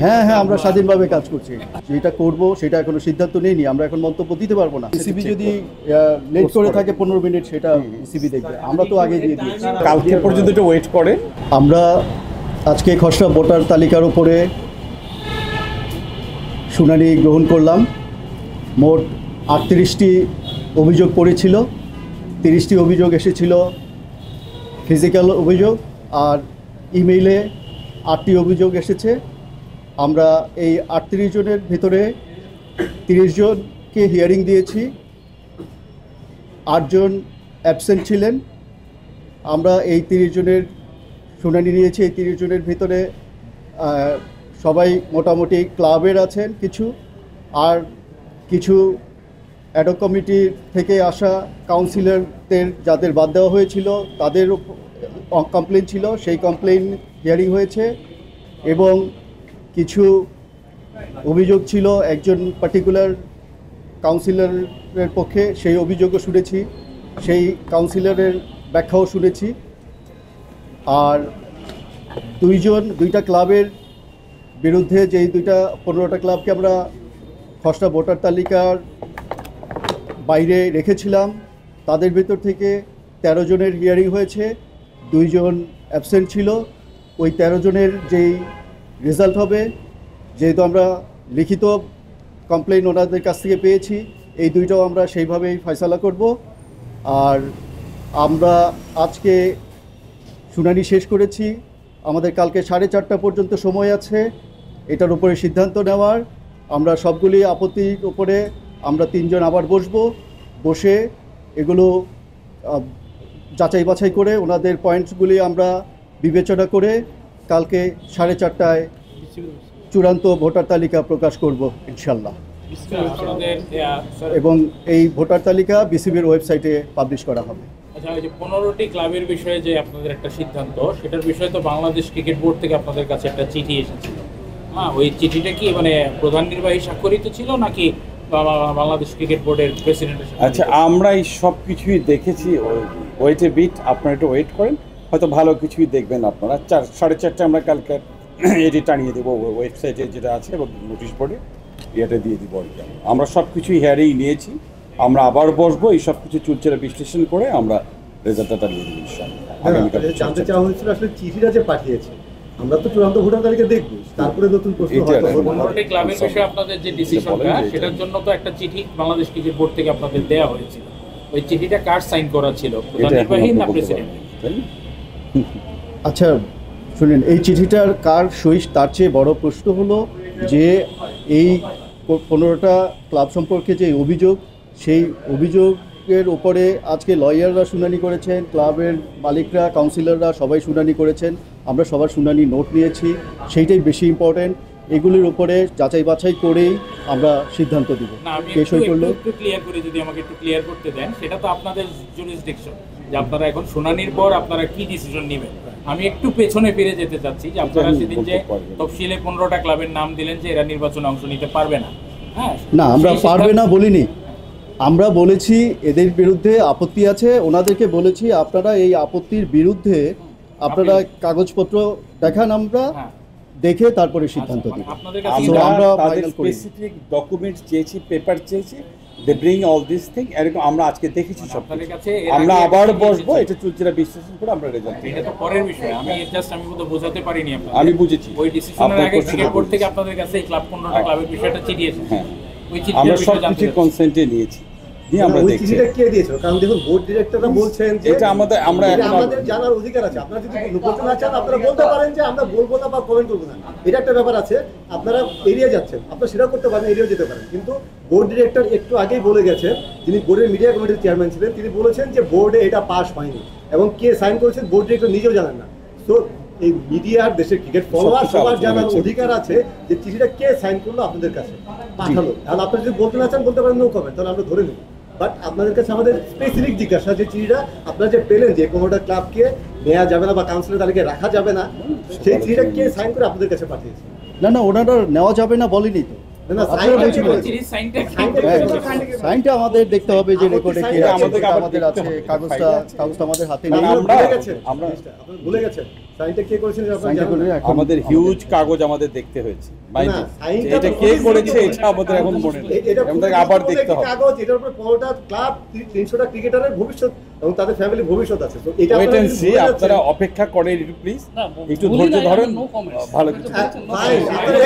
হ্যাঁ হ্যাঁ, আমরা স্বাধীনভাবে কাজ করছি। যেটা করব সেটা এখনো সিদ্ধান্ত নেইনি, আমরা এখন মন্তব্য দিতে পারবো না। সিবি যদি লেট করে থাকে 15 মিনিট, সেটা সিবি দেখবে, আমরা তো আগে দিয়ে দিয়েছি। কালকে পর্যন্ত একটু ওয়েট করে আমরা আজকে খসড়া ভোটার তালিকার উপরে শুনানি গ্রহণ করলাম। মোট 38টি অভিযোগ পড়েছিল, 30টি অভিযোগ এসেছিল ফিজিক্যাল অভিযোগ, আর ইমেইলে 8টি অভিযোগ এসেছে। আমরা এই 38 জনের ভিতরে 30 জনকে হিয়ারিং দিয়েছি, 8 জন অ্যাবসেন্ট ছিলেন। আমরা এই 30 জনের শুনানি নিয়েছি। এই 30 জনের ভিতরে সবাই মোটামুটি ক্লাবের আছেন কিছু, আর কিছু অ্যাডক কমিটি থেকে আসা কাউন্সিলরদের যাদের বাদ দেওয়া হয়েছিল তাদের কমপ্লেন ছিল, সেই কমপ্লেন হিয়ারিং হয়েছে। এবং কিছু অভিযোগ ছিল একজন পার্টিকুলার কাউন্সিলরের পক্ষে, সেই অভিযোগও শুনেছি, সেই কাউন্সিলরের ব্যাখ্যাও শুনেছি। আর দুইটা ক্লাবের বিরুদ্ধে, যেই 15টা ক্লাবকে আমরা খসড়া ভোটার তালিকার বাইরে রেখেছিলাম, তাদের ভিতর থেকে 13 জনের হিয়ারিং হয়েছে, 2 জন অ্যাবসেন্ট ছিল। ওই 13 জনের যেই রেজাল্ট হবে, যেহেতু আমরা লিখিত কমপ্লেন ওনাদের কাছ থেকে পেয়েছি, এই দুইটাও আমরা সেইভাবেই ফয়সালা করব। আর আমরা আজকে শুনানি শেষ করেছি, আমাদের কালকে 4:30টা পর্যন্ত সময় আছে এটার উপরে সিদ্ধান্ত নেওয়ার। আমরা সবগুলি আপত্তির উপরে আমরা 3 জন আবার বসে এগুলো যাচাই বাছাই করে ওনাদের পয়েন্টসগুলি আমরা বিবেচনা করে কালকে 4:30টায় চূড়ান্ত ভোটার তালিকা প্রকাশ করব ইনশাল্লাহ। এবং এই ভোটার তালিকা বিসিবির ওয়েবসাইটে পাবলিশ করা হবে। আচ্ছা, এই যে 15টি ক্লাবের বিষয়ে যে আপনাদের একটা সিদ্ধান্ত, সেটার বিষয়ে তো বাংলাদেশ ক্রিকেট বোর্ড থেকে আপনাদের কাছে একটা চিঠি এসেছিল। হ্যাঁ, ওই চিঠিটা কি মানে প্রধান নির্বাহী স্বাক্ষরিত ছিল নাকি বাংলাদেশ ক্রিকেট বোর্ডের প্রেসিডেন্টের? আচ্ছা, আমরা এই সব কিছুই দেখেছি। ওয়েটে বিট, আপনারা একটু ওয়েট করেন, হয়তো ভালো কিছুই দেখবেন আপনারা। 4:30টায় আমরা কালকে এটি টানিয়ে দেবো ওয়েবসাইটে যেটা আছে, এবং নোটিশ বোর্ডে এটা দিয়ে দিব। আমরা সব কিছুই হেয়ারেই নিয়েছি, আমরা আবার বসবো, এই সব কিছু চুলচেরা বিশ্লেষণ করে আমরা রেজাল্টটা টানিয়ে দেবো ইনশাআল্লাহ। জানতে চাওয়া হয়েছিল আসলে চিঠিটা যে পাঠিয়েছে, আমরা তো চূড়ান্ত ভোটার তালিকা দেখবো, তারপরে নতুন প্রশ্ন হয়তো। 15টি ক্লাবের বিষয়ে আপনাদের যে ডিসিশনটা, সেটার জন্য তো একটা চিঠি বাংলাদেশ ক্রিকেট বোর্ড থেকে আপনাদের দেওয়া হয়েছিল। ওই চিঠিটা কার সাইন করা ছিল, প্রধান নির্বাহী না প্রেসিডেন্ট? আচ্ছা শুনেন, এই চিঠিটার কার সই, তার চেয়ে বড় প্রশ্ন হলো যে এই 15টা ক্লাব সম্পর্কে যে অভিযোগ, সেই অভিযোগের উপরে আজকে লয়াররা শুনানি করেছেন, ক্লাবের মালিকরা, কাউন্সিলররা সবাই শুনানি করেছেন। আমরা সবার শুনানি নোট নিয়েছি, সেইটাই বেশি ইম্পর্টেন্ট। এগুলির উপরে যাচাই বাছাই করেই আমরা সিদ্ধান্ত দিব। কে সই করলো একটু ক্লিয়ার করে যদি আমাকে একটু ক্লিয়ার করতে দেন। সেটা তো আপনাদের জুরিসডিকশন, যে আপনারা এখন শুনানির পর আপনারা কি ডিসিশন নেবেন। আমি একটু পেছনে ফিরে যেতে চাচ্ছি, যে আপনারা সেদিন যে তফসিলে 15টা ক্লাবের নাম দিলেন যে এরা নির্বাচনে অংশ নিতে পারবে না। হ্যাঁ, না, আমরা পারবে না বলিনি, আমরা বলেছি এদের বিরুদ্ধে আপত্তি আছে। ওনাদেরকে বলেছি আপনারা এই আপত্তির বিরুদ্ধে আপনারা কাগজপত্র দেখান, আমরা দেখে তারপরে সিদ্ধান্ত নিই। আমরা স্পেসিফিক ডকুমেন্ট চেয়েছি, পেপার চেয়েছি, they bring all this thing. এরকম আমরা আজকে দেখেছি সব। আমরা আবার বসবো, এটা চুলচেরা বিশ্লেষণ করে আমরা রেজাল্ট। এটা তো পরের বিষয়, আমি তো বোঝাতে পারিনি আপনাদের। আমি বুঝেছি, ওই ডিসিশনের আগে ক্রিকেট বোর্ড থেকে আপনাদের কাছে এই ক্লাব 15টা ক্লাবের বিষয়টা চিঠি এসেছে। হ্যাঁ, আমরা সব কিছু কনসেন্টে নিয়েছি। আমরা দেখছি চিঠিটা কে দিয়েছিল, কারণ দেখুন বোর্ড ডিরেক্টররা বলছেন যে এটা আমাদের জানার অধিকার আছে। আপনারা যদি বলতে না চান আপনারা বলতে পারেন যে আমরা বলবো না বা কমেন্ট করবো না, এটা একটা ব্যাপার আছে। আপনারা এড়িয়ে যাচ্ছেন, আপনারা সেটা করতে পারেন, এড়িয়ে যেতে পারেন। কিন্তু বোর্ড ডিরেক্টর একটু আগেই বলে গেছেন, যিনি বোর্ডের মিডিয়া কমিটির চেয়ারম্যান ছিলেন, তিনি বলেছেন যে বোর্ডে এটা পাস হয়নি, এবং কে সাইন করেছেন বোর্ড ডিরেক্টর নিজেও জানেন না। তো এই মিডিয়ার, দেশের ক্রিকেট ফলোয়ার সবার জানার অধিকার আছে যে চিঠিটা কে সাইন করলো আপনাদের কাছে পাঠালো। আর আপনারা যদি বলতে না চান বলতে পারেন, নো কমেন্ট, তাহলে আমরা ধরে নেব। বাট আপনাদের কাছে আমাদের স্পেসিফিক জিজ্ঞাসা, যে চিঠিটা আপনারা যে পেলেন যে 15টা ক্লাবকে নেওয়া যাবে না বা কাউন্সিলের তালিকায় রাখা যাবে না, সেই চিঠিটা কে সাইন করে আপনাদের কাছে পাঠিয়েছে? না, ওনারা নেওয়া যাবে না বলেনি তো। সাইনটা আমাদের দেখতে হবে, যে রেকর্ডে কে আমাদের আছে, কাগজটা আমাদের হাতে নেই। আমরা ভুলে গেছেন। সাইনটা কে করেছেন এটা আপনারা সাইনটা জানেন করে না? এখন আমাদের হিউজ কাগজ আমাদের দেখতে হয়েছে বাইরে। সাইনটা এটা তো কে police করেছে দিয়ে এটা আমাদের এখন মনে নেই, এটা আমাদের আবার দেখতে হবে। কাগজ, এটার উপরে 15টা ক্লাব, 300টা ক্রিকেটারের ভবিষ্যৎ এবং তাদের ফ্যামিলি ভবিষ্যৎ আছে। তো এটা ওয়েট আপনারা এন্ড যদি সি, ভুলে যাচ্ছেন- আপনারা অপেক্ষা করেন একটু প্লিজ, না, একটু বলি ধৈর্য নাই, ধরেন, no comments। ভালো কিছু হ্যাঁ, বলছেন। fine, আপনারা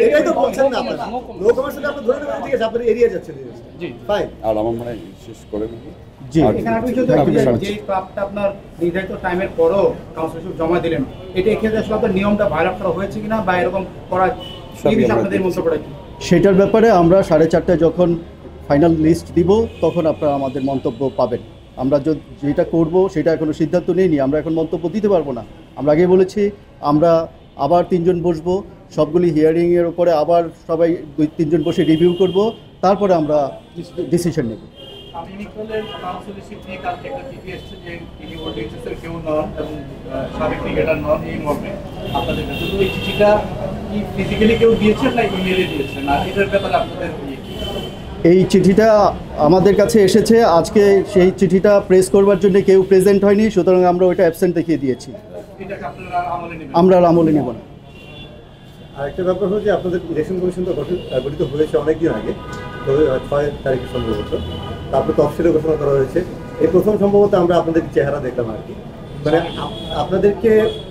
এটাই তো বলছেন না আপনারা। No comments. নো কমার্স আপনি ধরে নেবেন, ঠিক আছে, আপনারা এড়িয়ে যাচ্ছেন জিনিসটা। জি। ফাইন। আর আমার মনে হয় শেষ করে নেবো। জি। আর এখানে একটা বিষয় Thank দেখুন, you, sir. যে ক্লাবটা আপনার নির্ধারিত টাইমের পরও কাউন্সিলরশিপ জমা দিলেন, এটা এক্ষেত্রে আসলে আপনার নিয়মটা ভায়োলেট করা হয়েছে কিনা বা এরকম করা, সবই এই বিষয়ে আমরা আপনাদের দেখছি। মন্তব্যটা কি? সেটার ব্যাপারে আমরা 4:30টায় যখন ফাইনাল লিস্ট দিব তখন আপনারা আমাদের মন্তব্য পাবেন। আমরা যেটা করব সেটা এখনো সিদ্ধান্ত নেইনি, আমরা এখন মন্তব্য দিতে পারবো না। আমরা আগেই বলেছি আমরা আবার 3 জন বসবো, সবগুলি হিয়ারিংয়ের উপরে আবার সবাই 2-3 জন বসে রিভিউ করব, তারপরে আমরা ডিসিশন নেব। আমিনিকলের কাউন্সিলরশিপ নিয়ে কালকে একটা চিঠি এসেছে যে তিনি ওডিএসএর কেউ নন এবং সাবেক ক্রিকেটার নন, এই মর্মে আপনাদের কাছে। তো এই চিঠিটা কি ফিজিক্যালি কেউ দিয়েছেন না ইমেলে দিয়েছেন, আর এটার ব্যাপারে আপনাদের ইয়ে কি? এই চিঠিটা আমাদের কাছে এসেছে আজকে, সেই চিঠিটা প্রেস করবার জন্য কেউ প্রেজেন্ট হয়নি, সুতরাং আমরা ওইটা অ্যাবসেন্ট দেখিয়ে দিয়েছি। এটাকে আপনারা আমলে নেবেন? আমরা আর আমলে নেব না। আরেকটা ব্যাপার হলো যে আপনাদের ইলেকশন কমিশন তো গঠিত হয়েছে অনেকদিন আগে, তো 6 তারিখে সম্ভবত, তারপর তফসিলে ঘোষণা করা হয়েছে। এই প্রথম সম্ভবত আমরা আপনাদের চেহারা দেখলাম আর কি। মানে আপনাদেরকে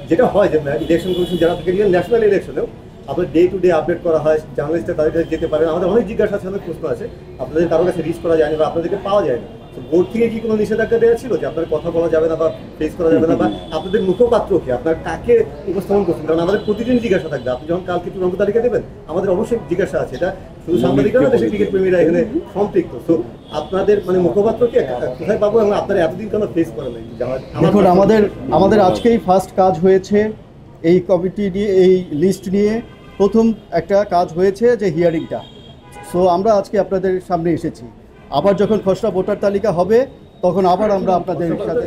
যেটা হয় যে ইলেকশন কমিশন যারা থেকে ন্যাশনাল ইলেকশনেও আপনার ডে টু ডে আপডেট করা হয়, জার্নালিস্টরা তাদের কাছে যেতে পারেন, আমাদের অনেক জিজ্ঞাসা আছে, অনেক প্রশ্ন আছে, আপনাদের কারোর কাছে রিচ করা যায়নি বা আপনাদেরকে পাওয়া যায় না। বোর্ড থেকে কি কোনো নিষেধাজ্ঞা দেওয়া ছিল যে আপনার কথা বলা যাবে না বা ফেস করা যাবে না, বা আপনাদের মুখপাত্র কি, আপনার কাকে উপস্থাপন করছেন? কারণ আমাদের প্রতিদিন জিজ্ঞাসা থাকবে, আপনি যখন কালকে চূড়ান্ত তালিকা দেবেন আমাদের অবশ্যই জিজ্ঞাসা আছে। এটা শুধু সাংবাদিকরা না, দেশের ক্রিকেট প্রেমীরা এখানে সম্পৃক্ত। তো আপনাদের মানে মুখপাত্রকে কোথায় পাবো এবং আপনারা এতদিন কেন ফেস করেন? দেখুন, আমাদের আজকেই ফার্স্ট কাজ হয়েছে এই কমিটি নিয়ে, এই লিস্ট নিয়ে প্রথম একটা কাজ হয়েছে যে হিয়ারিংটা। সো আমরা আজকে আপনাদের সামনে এসেছি। আবার যখন খসড়া ভোটার তালিকা হবে তখন আবার আমরা আপনাদের সাথে,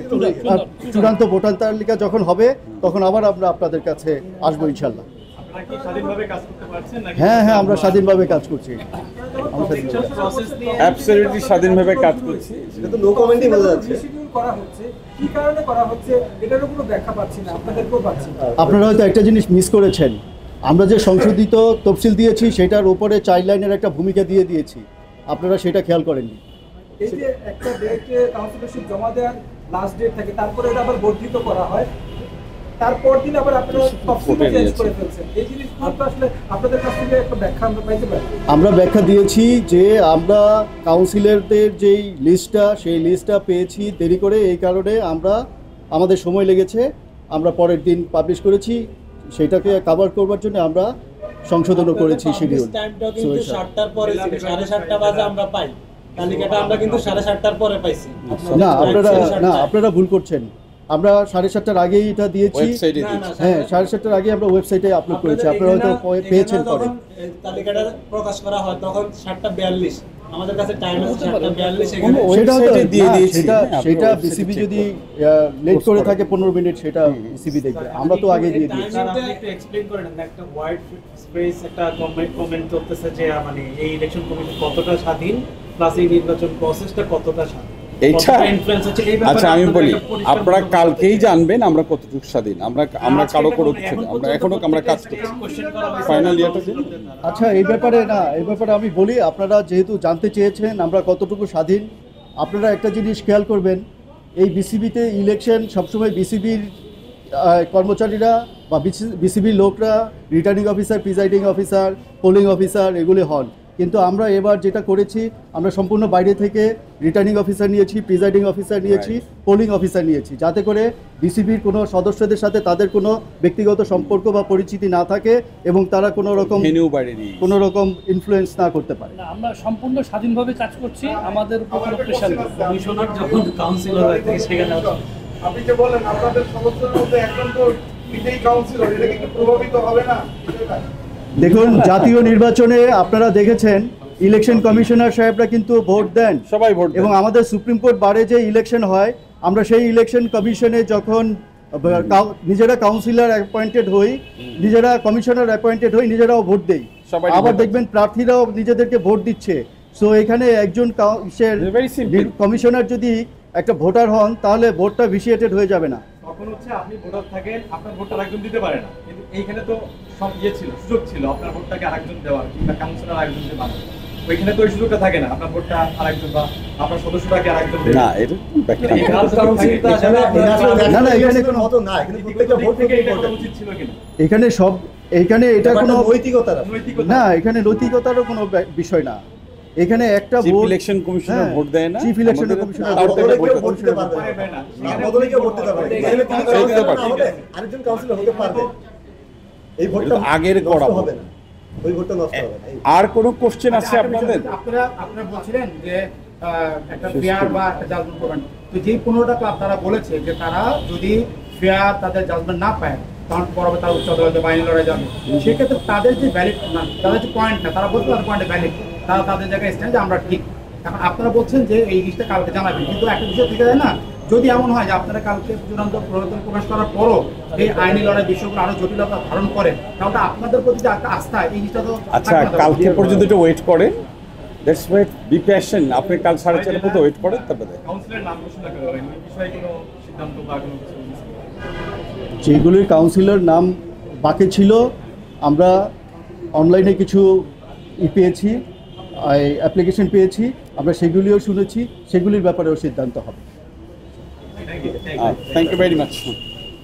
চূড়ান্ত ভোটার তালিকা যখন হবে তখন আবার আমরা আপনাদের কাছে আসবো ইনশাল্লাহ। আপনারা কি স্বাধীনভাবে কাজ করতে পারছেন নাকি? হ্যাঁ, আমরা স্বাধীনভাবে কাজ করছি। প্রসেস নিয়ে অ্যাবসলিউটলি স্বাধীনভাবে কাজ করছি। এটা তো নো কমেন্টই বোঝা যাচ্ছে। শিডিউল করা হচ্ছে, কি কারণে করা হচ্ছে এটারও কোনো ব্যাখ্যা পাচ্ছি না, আপনাদেরকেও পাচ্ছি না। আপনারা হয়তো একটা জিনিস মিস করেছেন, আমরা যে সংশোধিত তফসিল দিয়েছি সেটার উপরে চাইল্ড লাইনের একটা ভূমিকা দিয়েছি, আপনারা সেটা খেয়াল করেননি। এই যে একটা ডেটে কাউন্সিলরশিপ জমা দেওয়ার লাস্ট ডেট থাকে, তারপরে এটা আবার বর্ধিত করা হয়, তারপর দিন আবার আপনারা তফসিলও চেঞ্জ করে ফেলছেন। এই জিনিসগুলো তো আসলে আপনাদের কাছ থেকে একটা ব্যাখ্যা আমরা পাইতে পারি। আমরা ব্যাখ্যা দিয়েছি যে আমরা কাউন্সিলরদের যেই লিস্টটা, সেই লিস্টটা পেয়েছি দেরি করে, এই কারণে আমাদের সময় লেগেছে, আমরা পরের দিন পাবলিশ করেছি, সেটাকে কভার করবার জন্য আমরা সংশোধনও করেছি শিডিউল। টাইমটাও কিন্তু 7টার পরে ছিল, 7:30 বাজে আমরা পাই তালিকাটা, আমরা কিন্তু 7:30টার পরে পাইছি। না, আপনারা ভুল করছেন। আমরা 7:30টার আগেই এটা দিয়েছি। ওয়েবসাইটে হ্যাঁ, 7:30টার আগে আমরা ওয়েবসাইটে আপলোড করেছি, আপনারা হয়তো পেয়েছেন পরে। যখন তালিকাটা প্রকাশ করা হয় তখন 7:42, আমাদের কাছে টাইম আছে 7:42, এখানে সেটা হয়তো ওয়েবসাইটে দিয়ে দিয়েছি। সেটা আপনারা বিসিবি ওয়েবসাইটে যদি check লেট post করে করে। থাকে 15 মিনিট, সেটা বিসিবি দেখবে, আমরা তো আগে দিয়ে দিয়েছি। স্যার, আপনি একটু এক্সপ্লেইন করেন না, একটা ওয়াইড স্পেস একটা কমেন্ট চলতেছে যে মানে এই ইলেকশন কমিশন কতটা স্বাধীন, প্লাস এই নির্বাচন প্রসেসটা কতটা স্বাধীন, এইটা ইনফ্লুয়েন্স আছে এই ব্যাপারে আচ্ছা আমি আপনাদের বলি, একটা পরিষ্কার আপনারা বক্তব্য কালকেই জানবেন আমরা কতটুকু স্বাধীন। আমরা আজকে কারো এটা কোনো এখন কিছু না, আমরা পর্যন্ত এখনো আমরা কাজ প্রত্যেকটা করছি। question করা হয়েছে। ফাইনাল ইয়ারটা দিন। আচ্ছা, এই ব্যাপারে আমি বলি, আপনারা যেহেতু জানতে চেয়েছেন আমরা কতটুকু স্বাধীন, আপনারা একটা জিনিস খেয়াল করবেন, এই বিসিবিতে ইলেকশন সবসময় বিসিবির কর্মচারীরা বা বিসিবির লোকরা, returning officer, presiding officer, polling officer এগুলি হন। কিন্তু আমরা এবার যেটা করেছি, আমরা সম্পূর্ণ বাইরে থেকে রিটার্নিং অফিসার নিয়েছি, প্রিজাইডিং অফিসার নিয়েছি, পোলিং অফিসার নিয়েছি, যাতে করে বিসিবির কোনো সদস্যদের সাথে তাদের কোনো ব্যক্তিগত সম্পর্ক বা পরিচিতি না থাকে এবং তারা কোনো রকম ইনফ্লুয়েন্স না করতে পারে। না, আমরা সম্পূর্ণ স্বাধীনভাবে কাজ করছি, আমাদের উপর কোনো প্রেশার নেই। কমিশনার যখন কাউন্সিলর হয় থেকে সেখানে আপনি যে বলেন আপনাদের সদস্যদের মধ্যে একজন তো নিজেই কাউন্সিলর, এটা কিন্তু প্রভাবিত হবে না? দেখুন, জাতীয় নির্বাচনে আপনারা দেখেছেন ইলেকশন কমিশনার সাহেবরা কিন্তু ভোট দেন, সবাই ভোট দেন। এবং আমাদের সুপ্রিম কোর্ট বারে যে ইলেকশন হয়, আমরা সেই ইলেকশন কমিশনে যখন নিজেরা কাউন্সিলর অ্যাপয়েন্টেড হই, নিজেরা কমিশনার অ্যাপয়েন্টেড হই, নিজেরাও ভোট দেই। সবাই আবার ভোট দেখবেন প্রার্থীরাও নিজেদেরকে ভোট দিচ্ছে। সো এখানে একজন Very simple. কমিশনার যদি একটা ভোটার হন তাহলে ভোটটা ভিসিয়েটেড হয়ে যাবে না। যখন হচ্ছে আপনি ভোটার থাকেন, আপনার ভোটটা আরেকজন দিতে পারে না, কিন্তু এইখানে তো সব ছিল, সুযোগ ছিল আপনার ভোটটাকে আরেকজন দেওয়ার কিংবা কাউন্সিলর আরেকজনকে বানানো। ওইখানে তো ওই সুযোগটা থাকে না, আপনার ভোটটা আরেকজন বা আপনার সদস্যটাকে আরেকজন দেবে। না, এটা ব্যাখ্যা না। না না, এখানে কোনো মতো না, এখানে প্রত্যেকটা ভোট থেকে এটা করা উচিত ছিল কিনা? এখানে সব এইখানে এটা কোনো নৈতিকতার না, এখানে নৈতিকতারও কোনো বিষয় না। এখানে একটা চিফ ভোট ইলেকশন কমিশনার হ্যাঁ, ভোট দেয় না, চিফ ইলেকশন আমাদের কমিশনার তার বদলে থেকে কেউ ভোট ভোট দিতে পারবে না। বদলে কেউ ভোট দিতে পারবে না। এখানে কোনো কাউন্সিলর না হলে আরেকজন কাউন্সিলর হতে পারবে। এই ভোটটা আগের নষ্ট করা হবে না, ওই ভোটটা নষ্ট হবে না। আর কোনো কোশ্চেন আছে আপনাদের? আপনারা বলছিলেন যে একটা ফেয়ার বা একটা জাজমেন্ট করবেন, তো যেই 15টা ক্লাব তারা বলেছে যে তারা যদি ফেয়ার তাদের জাজমেন্ট না পায় তখন পরবর্তী তারা উচ্চ আদালতে বাইরে লড়াই যাবে। সেক্ষেত্রে তাদের যে ভ্যালিড না, তাদের যে পয়েন্ট না, তারা বলতে তাদের পয়েন্টে ভ্যালিড, তারা তাদের জায়গায় স্ট্যান্ড যে আমরা ঠিক। এখন আপনারা বলছেন যে এই জিনিসটা কালকে জানাবেন, কিন্তু একটা বিষয় থেকে যায় না, যদি এমন হয় যে আপনারা কালকে চূড়ান্ত প্রবর্তন প্রকাশ করার পরও এই আইনি লড়াই বিষয়গুলো আরো জটিলতা ধারণ করেন, তাহলে আপনাদের প্রতি যে একটা আস্থা, এই জিনিসটা তো আচ্ছা, কালকে পর্যন্ত একটু ওয়েট করেন, লেটস ওয়েট, বি পেশেন্ট। আপনি কাল 4:30 পর্যন্ত ওয়েট করেন, তারপরে কাউন্সিলের নাম ঘোষণা করা হয়নি, এই বিষয়ে কোনো সিদ্ধান্ত বা কোনো কিছু যেগুলির কাউন্সিলর নাম বাকি ছিল, আমরা অনলাইনে কিছু পেয়েছি, অ্যাপ্লিকেশন পেয়েছি, আমরা সেগুলিও শুনেছি, সেগুলির ব্যাপারেও সিদ্ধান্ত হবে। Thank you. Thank you very much.